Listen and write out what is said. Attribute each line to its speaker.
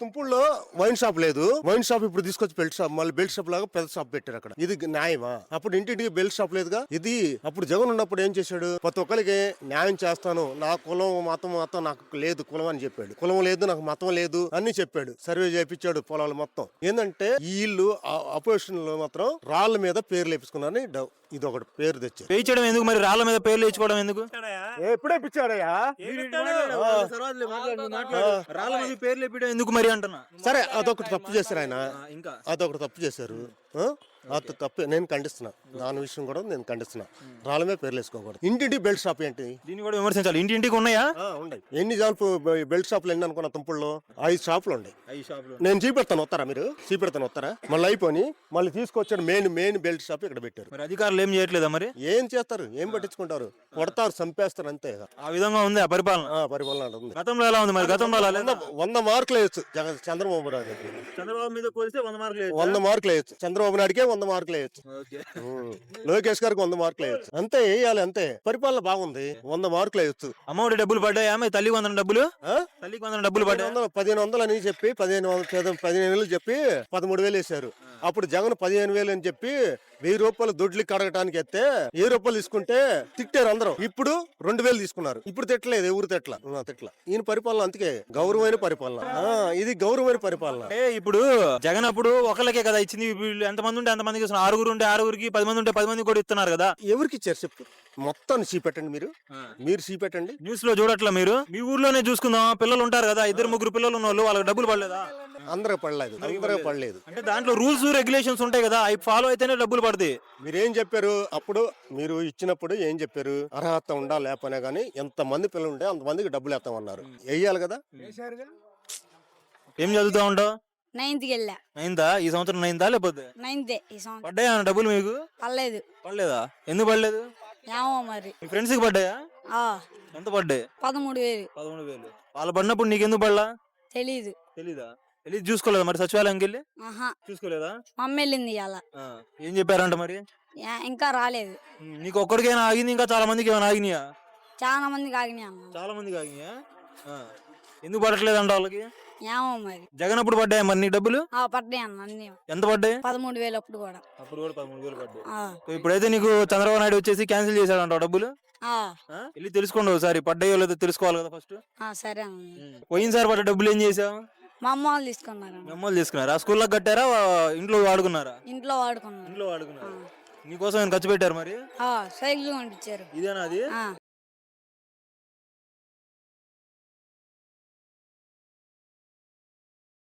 Speaker 1: తుంపుల్లో wine shop లేదు, wine shop ఇప్పుడు తీసుకొచ్చి బెల్ట్ షాప్, మళ్ళీ బెల్ట్ షాప్ లాగా పెద్ద షాప్ పెట్టారు అక్కడ. ఇది న్యాయమా? అప్పుడు ఇంటింటికి బెల్ట్ షాప్ లేదుగా. ఇది అప్పుడు జగన్ ఉన్నప్పుడు ఏం చేశాడు, ప్రతి ఒక్కరికి న్యాయం చేస్తాను, నా కులం మతం నాకు లేదు కులం అని చెప్పాడు. కులం లేదు, నాకు మతం లేదు అని చెప్పాడు. సర్వే చేయించాడు పొలాలు మొత్తం. ఏంటంటే ఈ ఇల్లు అపోజిషన్ లో మాత్రం రాళ్ల మీద పేర్లు వేపించుకున్నారని ఇది ఒకటి పేరు తెచ్చారు.
Speaker 2: వేయించడం ఎందుకు మరి, రాళ్ల మీద పేర్లు వేయించుకోవడం ఎందుకు?
Speaker 1: ఎప్పుడే పిచ్చాడయ్యా,
Speaker 2: రాళ్ల మీద పేర్లు వేపించడం ఎందుకు మరి అంటున్నా.
Speaker 1: సరే అదొకటి తప్పు చేశారు ఆయన,
Speaker 2: ఇంకా
Speaker 1: అదొకటి తప్పు చేశారు. అది తప్పే, నేను ఖండిస్తున్నా. దాని విషయం కూడా నేను ఖండిస్తున్నా. రాళ్ళ మీద పేర్లు వేసుకోకూడదు. ఇంటింటి బెల్ట్ షాప్ ఏంటి,
Speaker 2: దీన్ని కూడా విమర్శించాలి. ఇంటింటికి ఉన్నాయా?
Speaker 1: ఉన్నాయి. ఎన్ని షాపు బెల్ట్ షాపులు ఎన్ని అనుకున్న తుంపుల్లో 5 షాపులు ఉన్నాయి.
Speaker 2: 5 షాపులు
Speaker 1: నేను చూపెడతాను, వస్తారా మీరు? చూపెడతాను, వస్తారా? మళ్ళీ అయిపోయి మళ్ళీ తీసుకొచ్చాడు మెయిన్ బెల్ట్ షాప్ ఇక్కడ పెట్టారు.
Speaker 2: మరి అధికారులు ఏం చేయట్లేదా? మరి
Speaker 1: ఏం చేస్తారు, ఏం పట్టించుకుంటారు? కొడతారు, చంపేస్తారు అంతే.
Speaker 2: ఆ విధంగా ఉంది ఆ పరిపాలన.
Speaker 1: పరిపాలన ఉంది.
Speaker 2: గతంలో ఎలా ఉంది మరి? గతంలో
Speaker 1: 100 మార్కులు వేయచ్చు చంద్రబాబు నాయుడు.
Speaker 2: చంద్రబాబు మీద పోలిస్తే 100 మార్కులు
Speaker 1: 100 మార్కులు వేయచ్చు. చంద్రబాబు నాయుడికే 100 మార్కులు వేయచ్చు. లోకేష్ గారికి 100 మార్కులు వేయచ్చు. అంతే వేయాలి, అంతే. పరిపాలన బాగుంది, 100 మార్కులు వేయచ్చు.
Speaker 2: అమ్మఒడి డబ్బులు పడ్డాయా? తల్లికి 100 డబ్బులు, తల్లికి 100 డబ్బులు పడ్డాయి.
Speaker 1: 1500 అని చెప్పి 15,000 చెప్పి 13,000 వేశారు. అప్పుడు జగన్ 15,000 అని చెప్పి 1000 రూపాయలు దొడ్లు కడగటానికి ఎత్తే 1000 రూపాయలు తీసుకుంటే తిట్టారు అందరూ. ఇప్పుడు 2,000 తీసుకున్నారు. ఇప్పుడు తిట్టలేదు, ఎవరు తిట్ల. ఈయన పరిపాలన అందుకే గౌరవమైన పరిపాలన. ఇది గౌరవమైన పరిపాలన.
Speaker 2: ఇప్పుడు జగన్ అప్పుడు ఒకళ్ళకే కదా ఇచ్చింది. ఎంతమంది ఉంటే అంతమందికి ఇస్తున్నారు. 6 ఉంటే 6కి, 10 మంది ఉంటే 10 మంది కూడా ఇస్తున్నారు కదా.
Speaker 1: ఎవరికి ఇచ్చారు చెప్పు? మొత్తం చూపెట్టండి, మీరు చూపెట్టండి.
Speaker 2: న్యూస్ లో చూడట్లా మీరు? మీ ఊర్లోనే చూసుకుందాం. పిల్లలు ఉంటారు కదా, 2-3 పిల్లలు ఉన్న వాళ్ళు, వాళ్ళకి డబ్బులు పడలేదా?
Speaker 1: అందరూ పడలేదు.
Speaker 2: అంటే దాంట్లో రూల్స్ రెగ్యులేషన్స్ ఉంటాయి కదా, అవి ఫాలో అయితేనే డబ్బులు పడతాయి.
Speaker 1: మీరేం చెప్పారు అప్పుడు? మీరు ఇచ్చినప్పుడు ఏం చెప్పారు? అర్హత ఉండా లేపనే గానీ ఎంత మంది పిల్లలు ఉంటే అంతమందికి డబ్బులు వేస్తామన్నారు. వేయాలి కదా.
Speaker 2: ఏం చదువుతా ఉంటావు?
Speaker 3: 9th వెళ్ళా.
Speaker 2: 9th? ఈ సంవత్సరం 9th లేకపోతే
Speaker 3: 9th ఈ సంవత్సరం.
Speaker 2: పడ్డాయా డబ్బులు మీకు? పడలేదా? ఎందుకు పడలేదు?
Speaker 3: ఏమో మరి.
Speaker 2: మీ ఫ్రెండ్స్ కి పడ్డాయా? ఎంత పడ్డాయి?
Speaker 3: 13,000.
Speaker 2: వాళ్ళు పడినప్పుడు నీకెందుకు పడలా?
Speaker 3: తెలీదా?
Speaker 2: వెళ్ళి చూసుకోలేదా మరి సచివాలయంకి వెళ్ళి? చూసుకోలేదా?
Speaker 3: మమ్మీ వెళ్ళింది ఇవాళ.
Speaker 2: ఏం చెప్పారంట మరి?
Speaker 3: ఇంకా రాలేదు.
Speaker 2: నీకు ఒక్కడికైనా ఆగింది, ఇంకా చాలా మందికి ఏమైనా ఆగినాయా?
Speaker 3: చాలా మందికి ఆగినాయి అన్న.
Speaker 2: చాలా మందికి ఆగినాయా? ఎందుకు పడట్లేదు అంట వాళ్ళకి?
Speaker 3: ఏమో మరి.
Speaker 2: జగన్ అప్పుడు పడ్డాయా మరి నీ డబ్బులు?
Speaker 3: పడ్డాయి అన్న, అన్ని.
Speaker 2: ఎంత పడ్డాయి?
Speaker 3: 13,000 అప్పుడు కూడా.
Speaker 2: 13,000 పడ్డాయి. ఇప్పుడైతే నీకు చంద్రబాబు నాయుడు వచ్చేసి క్యాన్సిల్ చేశాడంట డబ్బులు. వెళ్ళి తెలుసుకోండి ఒకసారి, పడ్డాయో లేదో తెలుసుకోవాలి కదా ఫస్ట్.
Speaker 3: సరే.
Speaker 2: పోయినసారి పడ్డ డబ్బులు ఏం చేసావు?
Speaker 3: మా అమ్మ వాళ్ళు తీసుకున్నారు.
Speaker 2: మీ అమ్మలు తీసుకున్నారా? స్కూల్లో కట్టారా, ఇంట్లో వాడుకున్నారా?
Speaker 3: ఇంట్లో వాడుకున్నారు.
Speaker 2: నీకోసం ఏమైనా ఖర్చు పెట్టారు మరి?
Speaker 3: సైకిల్ కొనిచ్చారు.
Speaker 2: ఇదేనా అది?